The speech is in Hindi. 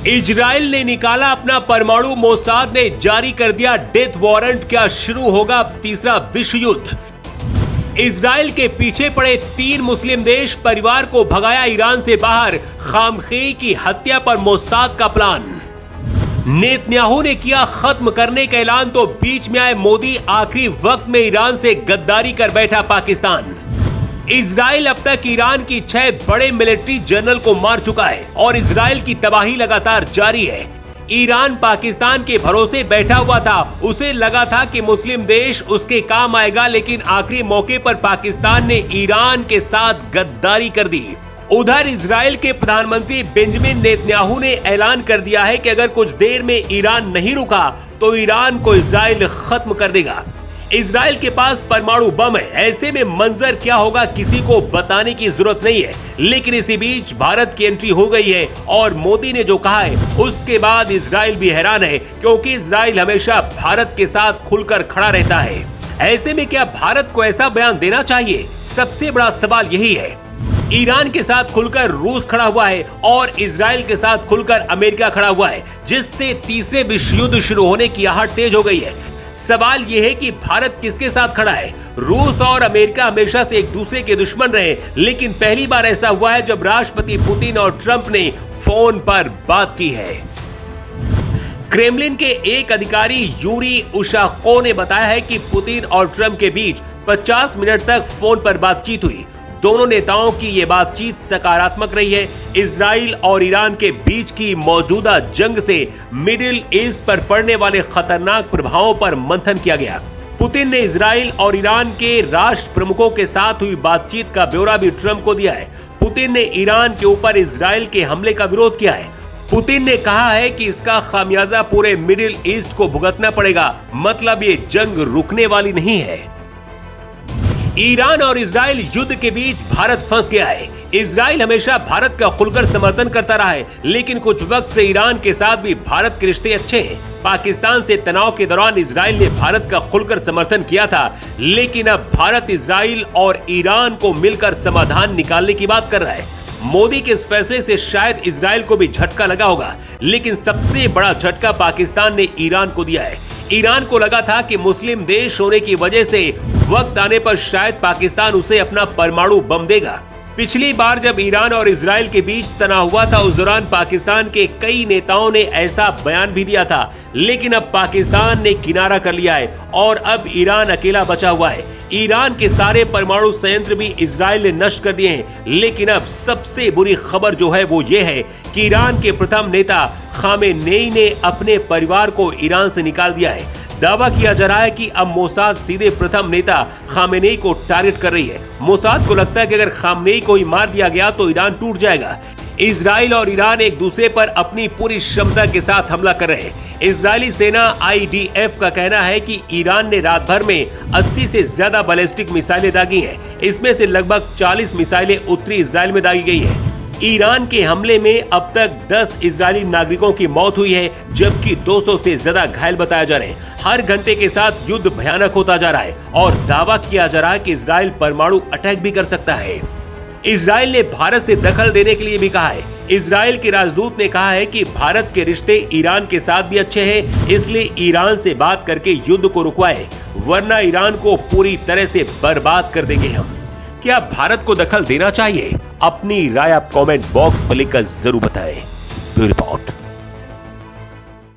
इजराइल ने निकाला अपना परमाणु, मोसाद ने जारी कर दिया डेथ वारंट। क्या शुरू होगा तीसरा विश्व युद्ध? इजराइल के पीछे पड़े 3 मुस्लिम देश, परिवार को भगाया ईरान से बाहर, खामखेई की हत्या पर मोसाद का प्लान। नेतन्याहू ने किया खत्म करने का ऐलान तो बीच में आए मोदी, आखिरी वक्त में ईरान से गद्दारी कर बैठा पाकिस्तान। इजराइल अब तक ईरान की 6 बड़े मिलिट्री जनरल को मार चुका है और इजराइल की तबाही लगातार जारी है। ईरान पाकिस्तान के भरोसे बैठा हुआ था, उसे लगा था कि मुस्लिम देश उसके काम आएगा, लेकिन आखिरी मौके पर पाकिस्तान ने ईरान के साथ गद्दारी कर दी। उधर इजराइल के प्रधानमंत्री बेंजामिन नेतन्याहू ने ऐलान कर दिया है कि अगर कुछ देर में ईरान नहीं रुका तो ईरान को इजराइल खत्म कर देगा। इजराइल के पास परमाणु बम है, ऐसे में मंजर क्या होगा किसी को बताने की जरूरत नहीं है। लेकिन इसी बीच भारत की एंट्री हो गई है और मोदी ने जो कहा है उसके बाद इजराइल भी हैरान है, क्योंकि इजराइल हमेशा भारत के साथ खुलकर खड़ा रहता है। ऐसे में क्या भारत को ऐसा बयान देना चाहिए? सबसे बड़ा सवाल यही है। ईरान के साथ खुलकर रूस खड़ा हुआ है और इजराइल के साथ खुलकर अमेरिका खड़ा हुआ है, जिससे तीसरे विश्व युद्ध शुरू होने की आहट तेज हो गई है। सवाल यह है कि भारत किसके साथ खड़ा है? रूस और अमेरिका हमेशा से एक दूसरे के दुश्मन रहे, लेकिन पहली बार ऐसा हुआ है जब राष्ट्रपति पुतिन और ट्रंप ने फोन पर बात की है। क्रेमलिन के एक अधिकारी यूरी उशाको ने बताया है कि पुतिन और ट्रंप के बीच 50 मिनट तक फोन पर बातचीत हुई। दोनों नेताओं की ये बातचीत सकारात्मक रही है। इजराइल और ईरान के बीच की मौजूदा जंग से मिडिल ईस्ट पर पड़ने वाले खतरनाक प्रभावों पर मंथन किया गया। पुतिन ने इजराइल और ईरान के राष्ट्र प्रमुखों के साथ हुई बातचीत का ब्यौरा भी ट्रंप को दिया है। पुतिन ने ईरान के ऊपर इजराइल के हमले का विरोध किया है। पुतिन ने कहा है कि इसका खामियाजा पूरे मिडिल ईस्ट को भुगतना पड़ेगा, मतलब ये जंग रुकने वाली नहीं है। ईरान और इजराइल युद्ध के बीच भारत फंस गया है। इजराइल हमेशा भारत का खुलकर समर्थन करता रहा है, लेकिन कुछ वक्त से ईरान के साथ भी भारत के रिश्ते अच्छे हैं। पाकिस्तान से तनाव के दौरान इजराइल ने भारत का खुलकर समर्थन किया था, लेकिन अब भारत इजराइल और ईरान को मिलकर समाधान निकालने की बात कर रहा है। मोदी के इस फैसले से शायद इजराइल को भी झटका लगा होगा, लेकिन सबसे बड़ा झटका पाकिस्तान ने ईरान को दिया है। ईरान को लगा था कि मुस्लिम देश होने की वजह से वक्त आने पर शायद पाकिस्तान उसे अपना परमाणु बम देगा। पिछली बार जब ईरान और इजराइल के बीच तनाव हुआ था, उस दौरान पाकिस्तान के कई नेताओं ने ऐसा बयान भी दिया था, लेकिन अब पाकिस्तान ने किनारा कर लिया है और अब ईरान अकेला बचा हुआ है। ईरान के सारे परमाणु संयंत्र भी इजराइल ने नष्ट कर दिए हैं, लेकिन अब सबसे बुरी खबर जो है वो ये है कि ईरान के प्रथम नेता खामेनेई ने अपने परिवार को ईरान से निकाल दिया है। दावा किया जा रहा है कि अब मोसाद सीधे प्रथम नेता खामेनेई को टारगेट कर रही है। मोसाद को लगता है कि अगर खामेनेई को ही मार दिया गया तो ईरान टूट जाएगा। इजराइल और ईरान एक दूसरे पर अपनी पूरी क्षमता के साथ हमला कर रहे हैं। इजरायली सेना IDF का कहना है कि ईरान ने रात भर में 80 से ज्यादा बैलिस्टिक मिसाइलें दागी हैं। इसमें से लगभग 40 मिसाइलें उत्तरी इजराइल में दागी गई है। ईरान के हमले में अब तक 10 इजरायली नागरिकों की मौत हुई है, जबकि 200 से ज्यादा घायल बताए जा रहे हैं। हर घंटे के साथ युद्ध भयानक होता जा रहा है और दावा किया जा रहा है कि इजराइल परमाणु अटैक भी कर सकता है। इजराइल ने भारत से दखल देने के लिए भी कहा है। इजराइल के राजदूत ने कहा है कि भारत के रिश्ते ईरान के साथ भी अच्छे हैं, इसलिए ईरान से बात करके युद्ध को रुकवाए, वरना ईरान को पूरी तरह से बर्बाद कर देंगे हम। क्या भारत को दखल देना चाहिए? अपनी राय आप कमेंट बॉक्स में लिखकर जरूर बताएं। Bureau report.